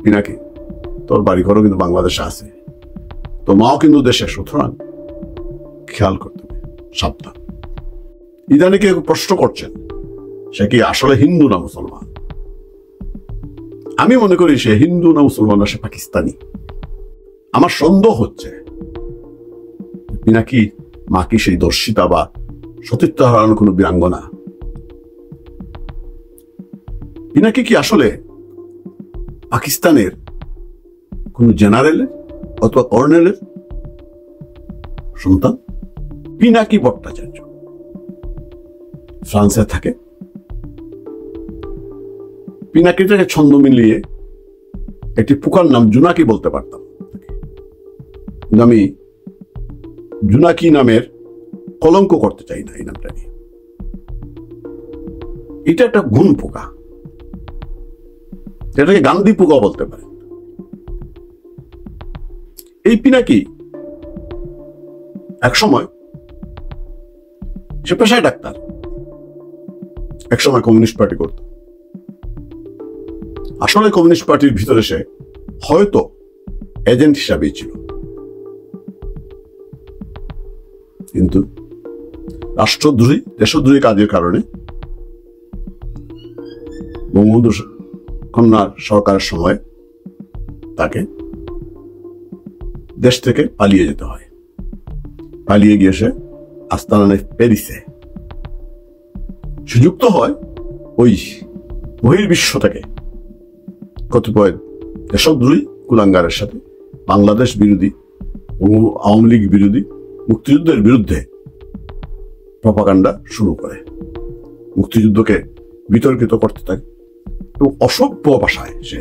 পিনাকি, তোর বাড়ি ঘরও কিন্তু বাংলাদেশে আছে, তো মাও কিন্তু দেশে, সুতরাং খেয়াল করতে হবে, সাবধান। ইদানিং কেউ প্রশ্ন করছেন সে কি আসলে হিন্দু না মুসলমান। আমি মনে করি সে হিন্দু না মুসলমান না, সে পাকিস্তানি। আমার সন্দেহ হচ্ছে পিনাকি মা কি সেই দর্শিতা বা সতীত্ব হারানোর কোনো বীরাঙ্গনা। পিনাকি কি আসলে পাকিস্তানের কোন জেনারেলের অথবা কর্নেলের সন্তান? পিনাকি ভট্টাচার্য ফ্রান্সে থাকে। পিনাকিটাকে ছন্দ মিলিয়ে একটি পোকার নাম জোনাকি বলতে পারতাম, কিন্তু আমি জোনাকি নামের কলঙ্ক করতে চাই না এই নামটা নিয়ে। এটা একটা গুণ পোকা, এটাকে গান্ধী পোকা বলতে পারে। এই পিনাকি এক সময় সে পেশায় ডাক্তার, এক সময় কমিউনিস্ট পার্টি করত। আসলে কমিউনিস্ট পার্টির ভিতরে সে হয়তো এজেন্ট হিসাবেই ছিল, কিন্তু রাষ্ট্রদ্রোহী দেশদ্রোহী কাজের কারণে বঙ্গবন্ধু কন্যার সরকারের সময় তাকে দেশ থেকে পালিয়ে যেতে হয়। পালিয়ে গিয়ে সে আস্তানা নেয় প্যারিসে। সুযুক্ত হয় ওই বহির্বিশ্ব থেকে কতিপয় দেশদ্রোহী কুলাঙ্গারের সাথে বাংলাদেশ বিরোধী, আওয়ামী লীগ বিরোধী, মুক্তিযুদ্ধের বিরুদ্ধে প্রপাগান্ডা শুরু করে, মুক্তিযুদ্ধকে বিতর্কিত করতে থাকে এবং অসভ্য ভাষায় সে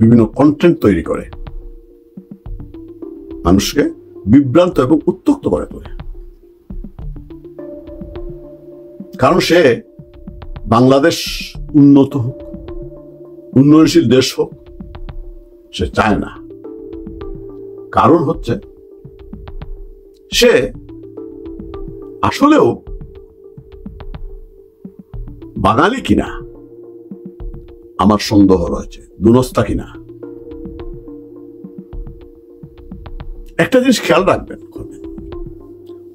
বিভিন্ন কন্টেন্ট তৈরি করে মানুষকে বিভ্রান্ত এবং উত্ত্যক্ত করে তোলে। কারণ সে বাংলাদেশ উন্নত হোক, উন্নয়নশীল দেশ হোক সে চায় না। কারণ হচ্ছে সে আসলেও বাঙালি কিনা আমার সন্দেহ রয়েছে, দুনস্তা কিনা। একটা জিনিস খেয়াল রাখবেন,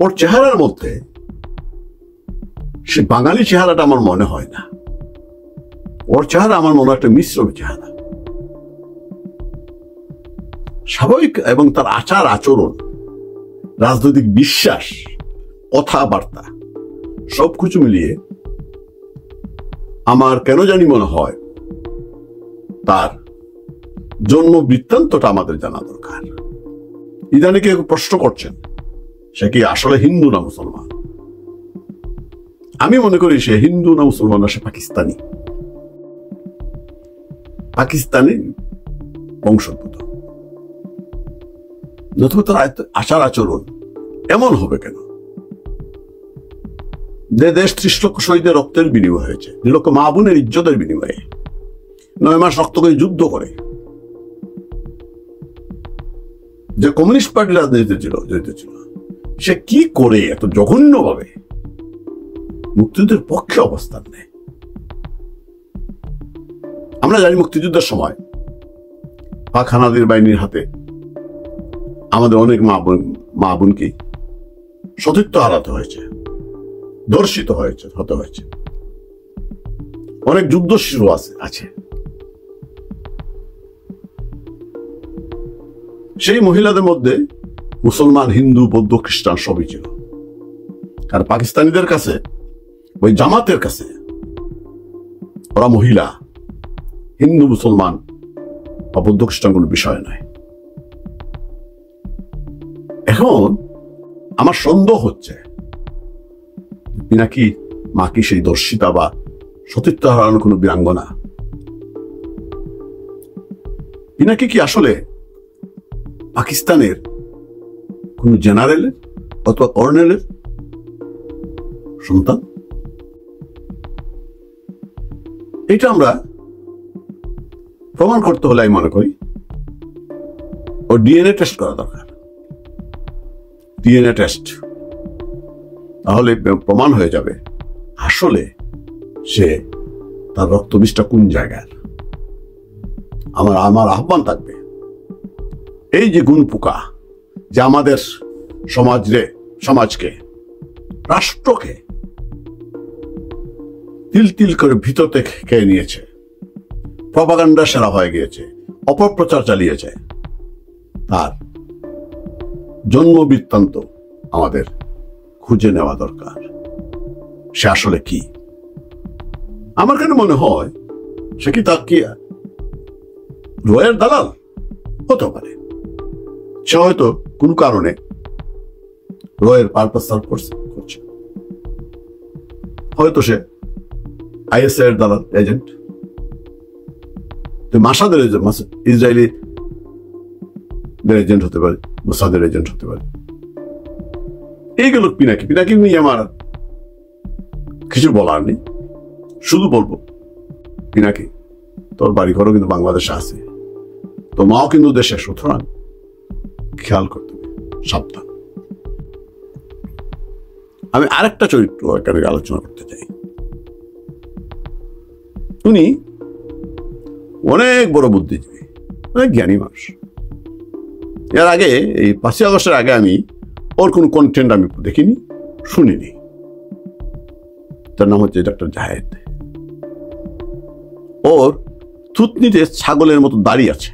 ওর চেহারার মধ্যে সে বাঙালি চেহারাটা আমার মনে হয় না। ওর চেহারা আমার মনে হয় একটা মিশ্র চেহারা। স্বাভাবিক এবং তার আচার আচরণ, রাজনৈতিক বিশ্বাস, কথাবার্তা সবকিছু মিলিয়ে আমার কেন জানি মনে হয় তার জন্ম বৃত্তান্তটা আমাদের জানা দরকার। ইদানিং কেউ প্রশ্ন করছেন সে কি আসলে হিন্দু না মুসলমান। আমি মনে করি সে হিন্দু না মুসলমান না, সে পাকিস্তানি। পাকিস্তানি বংশোদ্ভূত, নতুবা তার আচার আচরণ এমন হবে কেন? যে দেশ 30 লক্ষ শহীদের রক্তের বিনিময় হয়েছে, 2 লক্ষ মা বোনের ইজ্জতের বিনিময়ে 9 মাস রক্ত করে যুদ্ধ করে, যে কমিউনিস্ট পার্টি রাজনীতিতে জড়িত ছিল, সে কি করে এত জঘন্যভাবে মুক্তিযুদ্ধের পক্ষে অবস্থান নেয়? আমরা জানি মুক্তিযুদ্ধের সময় পাক হানাদার বাহিনীর হাতে আমাদের অনেক মা বোনকে সতীত্ব হারাতে হয়েছে, ধর্ষিত হতে হয়েছে। অনেক যুদ্ধ শিশু আছে। সেই মহিলাদের মধ্যে মুসলমান, হিন্দু, বৌদ্ধ, খ্রিস্টান সবই ছিল। আর পাকিস্তানিদের কাছে, ওই জামাতের কাছে, ওরা মহিলা, হিন্দু, মুসলমান বা বৌদ্ধ, খ্রিস্টান কোনো বিষয় নয়। এখন আমার সন্দেহ হচ্ছে পিনাকি মা কি সেই দর্শিতা বা সতীত্ব হারানোর কোনো বীরাঙ্গনা। পিনাকি কি আসলে পাকিস্তানের কোন জেনারেলের অথবা কর্নেলের সন্তান? এটা আমরা প্রমাণ করতে হলে আমি মনে করি ও ডিএনএ টেস্ট করা দরকার। ডিএনএ টেস্ট, তাহলে প্রমাণ হয়ে যাবে আসলে সে তার রক্তবীজটা কোন জায়গার। আমার আহ্বান থাকবে, এই যে গুণ পোকা যে আমাদের সমাজকে রাষ্ট্রকে তিল তিল করে ভিতর থেকে খেয়ে নিয়েছে, প্রপাগান্ডা সেরা হয়ে গিয়েছে, অপপ্রচার চালিয়েছে, তার জন্ম বৃত্তান্ত আমাদের খুঁজে নেওয়া দরকার। সে আসলে কি? আমার কেন মনে হয় সে কি রয়ের দালাল হতে পারে। সে হয়তো কোন কারণে রয়ের পারপাস সার্ভ করছে, হয়তো সে আইএসআই এর দালাল এজেন্ট, মাসাদের ইসরায়েলি এজেন্ট হতে পারে, মোসাদের এজেন্ট হতে পারে। এইগুলো পিনাকি নিয়ে আমার কিছু বলার নেই, শুধু বলবো পিনাকি তোর বাড়ি ঘরও কিন্তু বাংলাদেশে আছে, তো মাও কিন্তু দেশে, সুতরাং খেয়াল করতে হবে, সাবধান। আমি আরেকটা চরিত্র এখানে আলোচনা করতে চাই। উনি অনেক বড় বুদ্ধিজীবী, অনেক জ্ঞানী মানুষ। এর আগে এই 5ই আগস্টের আগে আমি ওর কোন কন্টেন্ট আমি দেখিনি, শুনিনি। তার নাম হচ্ছে ডক্টর জাহেদ। ওর থুতনিতে ছাগলের মতো দাড়ি আছে।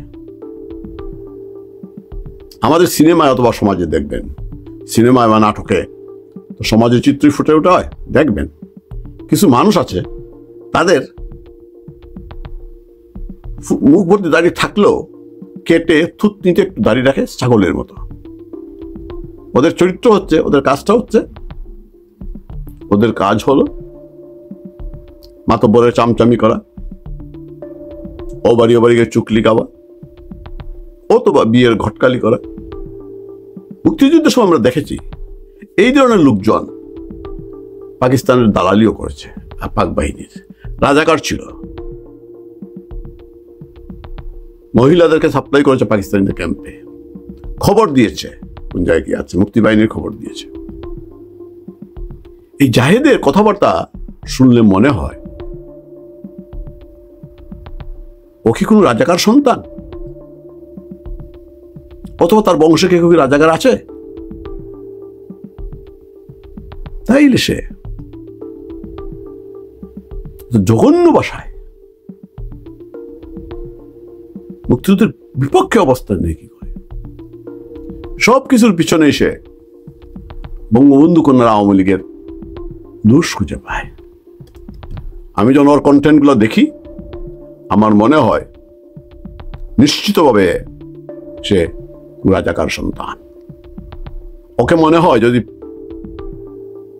আমাদের সিনেমায় অথবা সমাজে দেখবেন, সিনেমায় বা নাটকে তো সমাজের চিত্রই ফুটে ওঠা হয়, দেখবেন কিছু মানুষ আছে তাদের মুখ ভর্তি দাড়ি থাকলেও কেটে থুতনিতে একটু দাড়ি রাখে ছাগলের মতো। ওদের চরিত্র হচ্ছে, ওদের কাজটা হচ্ছে, ওদের কাজ হলো মাতব্বরের চামচামি করা, ও বাড়িকে চুকলি গাওয়া, অথবা বিয়ের ঘটকালি করা। মুক্তিযুদ্ধের সময় আমরা দেখেছি এই ধরনের লোকজন পাকিস্তানের দালালিও করেছে, পাক বাহিনীর রাজাকার ছিল, মহিলাদেরকে সাপ্লাই করেছে পাকিস্তানিদের ক্যাম্পে, খবর দিয়েছে কোন জায়গায় কি আছে, মুক্তি বাহিনীর খবর দিয়েছে। এই জাহেদের কথাবার্তা শুনলে মনে হয় ও কি কোন রাজাকার সন্তান, অথবা তার বংশে কেউ কি রাজাকার আছে? তাইলে সে জঘন্য ভাষায় মুক্তিযুদ্ধের বিপক্ষে অবস্থান নেই কি করে, সবকিছুর পিছনে এসে বঙ্গবন্ধু কন্যার আওয়ামী লীগের দোষ খুঁজে পায়। আমি যখন ওর কন্টেন্ট গুলো দেখি আমার মনে হয় নিশ্চিতভাবে সে রাজাকার সন্তান। ওকে মনে হয় যদি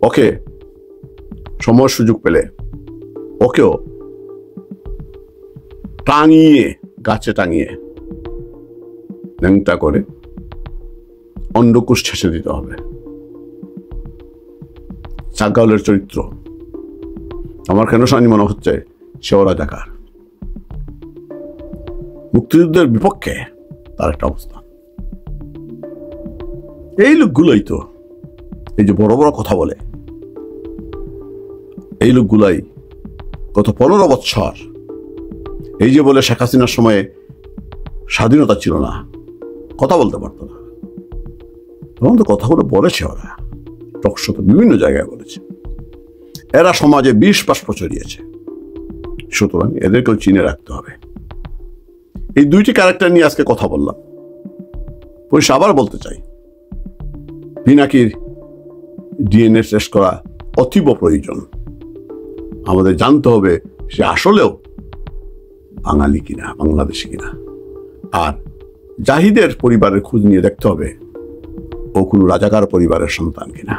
ওকে সময় সুযোগ পেলে ওকেও টাঙিয়ে, গাছে টাঙিয়ে ন্যাংটা করে অন্ডকুশ ছেঁচে দিতে হবে। ছাগলের চরিত্র আমার কেন জানি মনে হচ্ছে সেও রাজাকার। মুক্তিযুদ্ধের বিপক্ষে তার একটা অবস্থান। এই লোকগুলোই তো এই যে বড় বড় কথা বলে, এই লোকগুলাই গত 15 বছর এই যে বলে শেখ হাসিনার সময়ে স্বাধীনতা ছিল না, কথা বলতে পারতো না, তখন তো কথাগুলো বলেছে ওরা, টকশোতে বিভিন্ন জায়গায় বলেছে। এরা সমাজে বিষ বাষ্প ছড়িয়েছে, সুতরাং এদেরকেও চিনে রাখতে হবে। এই দুইটি ক্যারেক্টার নিয়ে আজকে কথা বললাম। পরিশেষে আবার বলতে চাই, পিনাকির ডিএনএ টেস্ট করা অতীব প্রয়োজন। আমাদের জানতে হবে সে আসলেও বাঙালি কিনা, বাংলাদেশি কিনা। আর জাহিদের পরিবারের খোঁজ নিয়ে দেখতে হবে ও কোনো রাজাকার পরিবারের সন্তান কিনা।